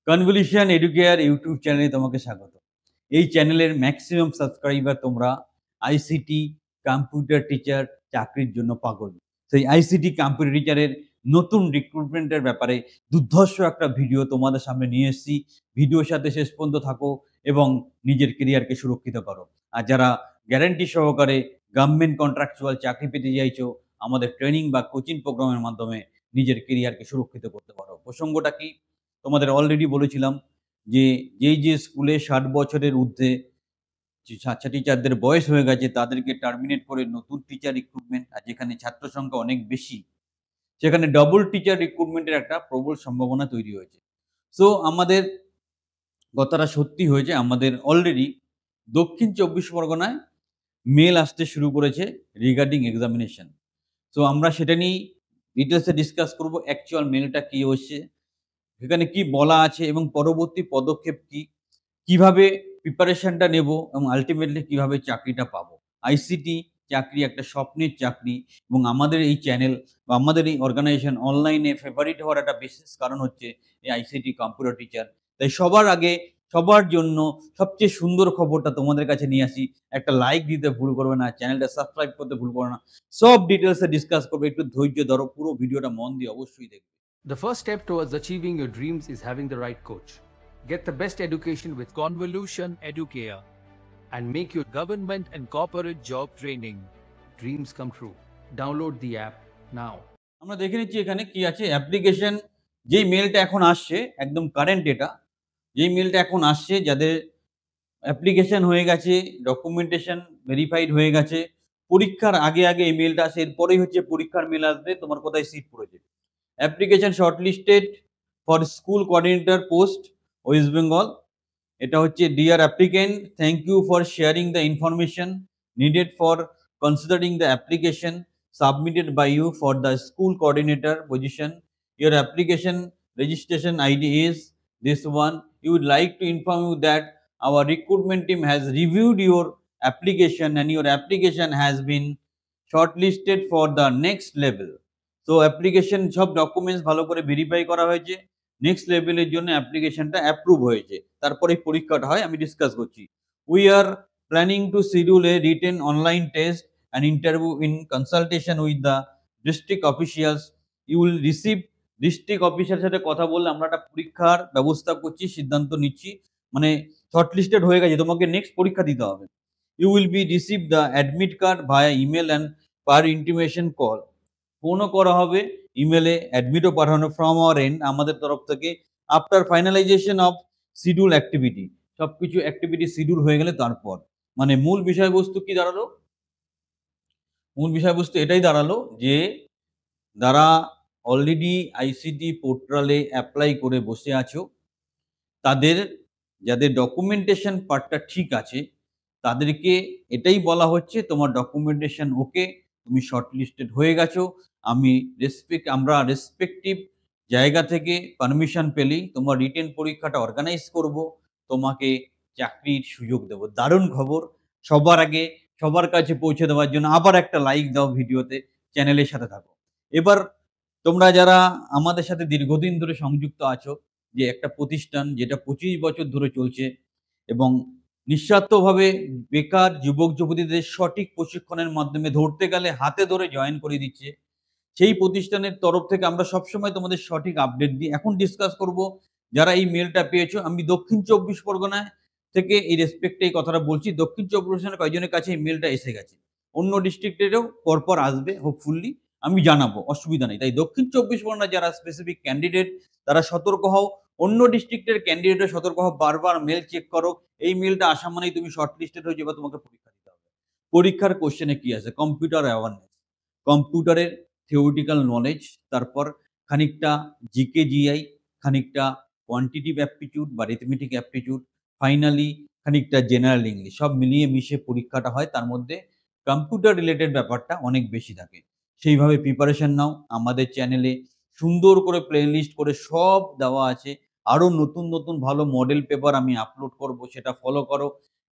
Convolution educare YouTube চ্যানেলে তোমাকে স্বাগত। এই চ্যানেলের ম্যাক্সিমাম সাবস্ক্রাইবার তোমরা আইসিটি কম্পিউটার টিচার চাকরির জন্য পাগল। সেই আইসিটি কম্পিউটার টিচারের নতুন রিক্রুটমেন্টের ব্যাপারে দুর্ধর্ষ একটা ভিডিও তোমাদের সামনে নিয়ে এসেছি। ভিডিওর সাথে শেষ পর্যন্ত থাকো এবং নিজের কেরিয়ারকে সুরক্ষিত করো। আর যারা গ্যারান্টি সহকারে গভর্নমেন্ট কন্ট্রাকচুয়াল চাকরি পেতে চাইছো, আমাদের ট্রেনিং বা কোচিং প্রোগ্রামের মাধ্যমে নিজের কেরিয়ারকে সুরক্ষিত করতে পারো। প্রসঙ্গটা কি? তোমাদের অলরেডি বলেছিলাম যে যে স্কুলে 60 বছরের ঊর্ধ্বে যে টিচারদের বয়স হয়ে গেছে তাদেরকে টার্মিনেট করে নতুন টিচার রিক্রুটমেন্ট, আর যেখানে ছাত্র সংখ্যা অনেক বেশি সেখানে ডবল টিচার রিক্রুটমেন্টের একটা প্রবল সম্ভাবনা তৈরি হয়েছে। সো আমাদের কথাটা সত্যি হয়েছে, আমাদের অলরেডি দক্ষিণ 24 পরগনায় মেল আসতে শুরু করেছে রিগার্ডিং এক্সামিনেশন। সো আমরা সেটা নিয়েই ডিটেলসে ডিসকাস করব। অ্যাকচুয়াল মেলটা কি হচ্ছে, সেখানে কি বলা আছে এবং পরবর্তী পদক্ষেপ কি, কিভাবে প্রিপারেশনটা নেব এবং আল্টিমেটলি কিভাবে চাকরিটা পাবো। আইসিটি চাকরি একটা স্বপ্নের চাকরি এবং আমাদের এই চ্যানেল বা আমাদের এই অর্গানাইজেশন অনলাইনে ফেভারিট হওয়ার একটা বিশেষ কারণ হচ্ছে এই আইসিটি কম্পিউটার টিচার। তাই সবার আগে সবার জন্য সবচেয়ে সুন্দর খবরটা তোমাদের কাছে নিয়ে আসি। একটা লাইক দিতে ভুল করবে না, চ্যানেলটা সাবস্ক্রাইব করতে ভুল করবে না। সব ডিটেলসে ডিসকাস করবে, একটু ধৈর্য ধরো, পুরো ভিডিওটা মন দিয়ে অবশ্যই দেখবে। The first step towards achieving your dreams is having the right coach. Get the best education with Convolution Educare. and make your government and corporate job training dreams come true. Download the app now. আমরা দেখে নিচ্ছি এখানে কি আছে। Application যেই মেলটা এখন আসছে, একদম কারেন্ট এটা, যেই মেলটা এখন আসছে, যাদের অ্যাপ্লিকেশন হয়ে গেছে, ডকুমেন্টেশন ভেরিফাইড হয়ে গেছে, পরীক্ষার আগে আগে এই মেলটা আসে, এরপরেই হচ্ছে পরীক্ষার মেল আসবে তোমার কোথায় সিট পড়েছে। Application shortlisted for school coordinator post West Bengal. এটা হচ্ছে dear applicant, thank you for sharing the information needed for considering the application submitted by you for the school coordinator position. Your application registration ID is this one. You would like to inform you that our recruitment team has reviewed your application and your application has been shortlisted for the next level. So application সব documents ভালো করে verify করা হয়েছে, next লেভেলের জন্য অ্যাপ্লিকেশনটা approve হয়েছে, তারপরে পরীক্ষাটা হয়, আমি ডিসকাস করছি। We are planning to schedule A written online test and interview in consultation with the district officials. You will receive district officer সাথে কথা বললে আমরা একটা পরীক্ষার ব্যবস্থা করছি, সিদ্ধান্ত নিচ্ছি, মানে শর্টলিস্টেড হয়ে গেছে, তোমাকে নেক্সট পরীক্ষা দিতে হবে। You will be receive the admit card via email and per intimation call. ফোনও করা হবে, ইমেলে অ্যাডমিটও পাঠানো ফ্রম আওয়ার এন্ড, আমাদের তরফ থেকে। After finalisation of schedule activity, সব কিছু অ্যাক্টিভিটি শিডিউল হয়ে গেলে তারপর, মানে মূল বিষয়বস্তু কি দাঁড়ালো? মূল বিষয়বস্তু এটাই দাঁড়ালো যে যারা অলরেডি আইসিটি পোর্টালে অ্যাপ্লাই করে বসে আছো, তাদের যাদের ডকুমেন্টেশন পার্টটা ঠিক আছে তাদেরকে এটাই বলা হচ্ছে তোমার ডকুমেন্টেশন ওকে, তুমি শর্টলিস্টেড হয়ে গেছো। আমরা রেসপেক্টিভ জায়গা থেকে পারমিশন পেলেই তোমার রিটেন পরীক্ষাটা অর্গানাইজ করব, তোমাকে চাকরির সুযোগ দেব। দারুণ খবর। সবার আগে সবার কাছে পৌঁছে দেওয়ার জন্য আবার একটা লাইক দাও ভিডিওতে, চ্যানেলের সাথে থাকো। এবার তোমরা যারা আমাদের সাথে দীর্ঘদিন ধরে সংযুক্ত আছো, যে একটা প্রতিষ্ঠান যেটা 25 বছর ধরে চলছে এবং নিঃস্বার্থভাবে বেকার যুবক যুবতীদের সঠিক প্রশিক্ষণের মাধ্যমে ধরতে গেলে হাতে ধরে জয়েন করে দিচ্ছে, সেই প্রতিষ্ঠানের তরফ থেকে আমরা সবসময় তোমাদের সঠিক আপডেট দিই। এখন ডিসকাস করব যারা এই মেলটা পেয়েছো। আমি দক্ষিণ 24 পরগনায় থেকে এই রেসপেক্টে এই কথাটা বলছি। দক্ষিণ 24 পরগনার কয়েকজনের কাছে এই মেলটা এসে গেছে, অন্য ডিস্ট্রিক্টেরও পরপর আসবে হোপফুলি, আমি জানাবো, অসুবিধা নেই। তাই দক্ষিণ 24 পরগনা যারা স্পেসিফিক ক্যান্ডিডেট তারা সতর্ক হও, অন্য ডিস্ট্রিক্টের ক্যান্ডিডেটও সতর্ক হও, বারবার মেল চেক করো। এই মেলটা আসা মানেই তুমি শর্টলিস্টেড হয়ে যাবে, তোমাকে পরীক্ষা দিতে হবে। পরীক্ষার কোশ্চেনে কি আছে? কম্পিউটার অ্যাওয়ারনেস, কম্পিউটারের থিওরিটিক্যাল নলেজ, তারপর খানিকটা জিকে জিআই, খানিকটা কোয়ান্টিটিভ অ্যাপটিটিউড বা রিথমেটিক অ্যাপটিটিউড, ফাইনালি খানিকটা জেনারেল ইংলিশ, সব মিলিয়ে মিশে পরীক্ষাটা হয়। তার মধ্যে কম্পিউটার রিলেটেড ব্যাপারটা অনেক বেশি থাকে। সেইভাবে প্রিপারেশন নাও। আমাদের চ্যানেলে সুন্দর করে প্লে লিস্ট করে সব দেওয়া আছে। আরও নতুন নতুন ভালো মডেল পেপার আমি আপলোড করব, সেটা ফলো করো,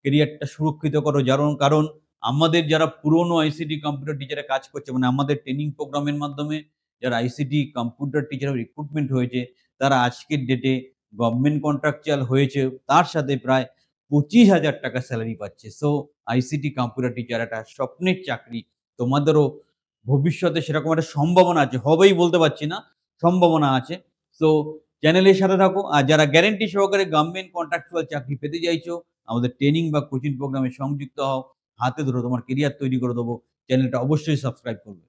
কেরিয়ারটা সুরক্ষিত করো। কারণ আমাদের যারা পুরনো আইসিটি কম্পিউটার টিচারে কাজ করছে, মানে আমাদের ট্রেনিং প্রোগ্রামের মাধ্যমে যারা আইসিটি কম্পিউটার টিচার রিক্রুটমেন্ট হয়েছে, তারা আজকের ডেটে গভর্নমেন্ট কন্ট্রাকচুয়াল হয়েছে, তার সাথে প্রায় 25,000 টাকা স্যালারি পাচ্ছে। সো আইসিটি কম্পিউটার টিচার একটা স্বপ্নের চাকরি। তোমাদেরও ভবিষ্যতে সেরকম একটা সম্ভাবনা আছে। হবেই বলতে পারছি না, সম্ভাবনা আছে। সো চ্যানেলের সাথে থাকো। আর যারা গ্যারান্টি সহকারে গভর্নমেন্ট কন্ট্রাকচুয়াল চাকরি পেতে চাইছো, আমাদের ট্রেনিং বা কোচিং প্রোগ্রামে সংযুক্ত হও। হাতে ধরে তোমার কেরিয়ার তৈরি করে দেবো। চ্যানেলটা অবশ্যই সাবস্ক্রাইব করবে।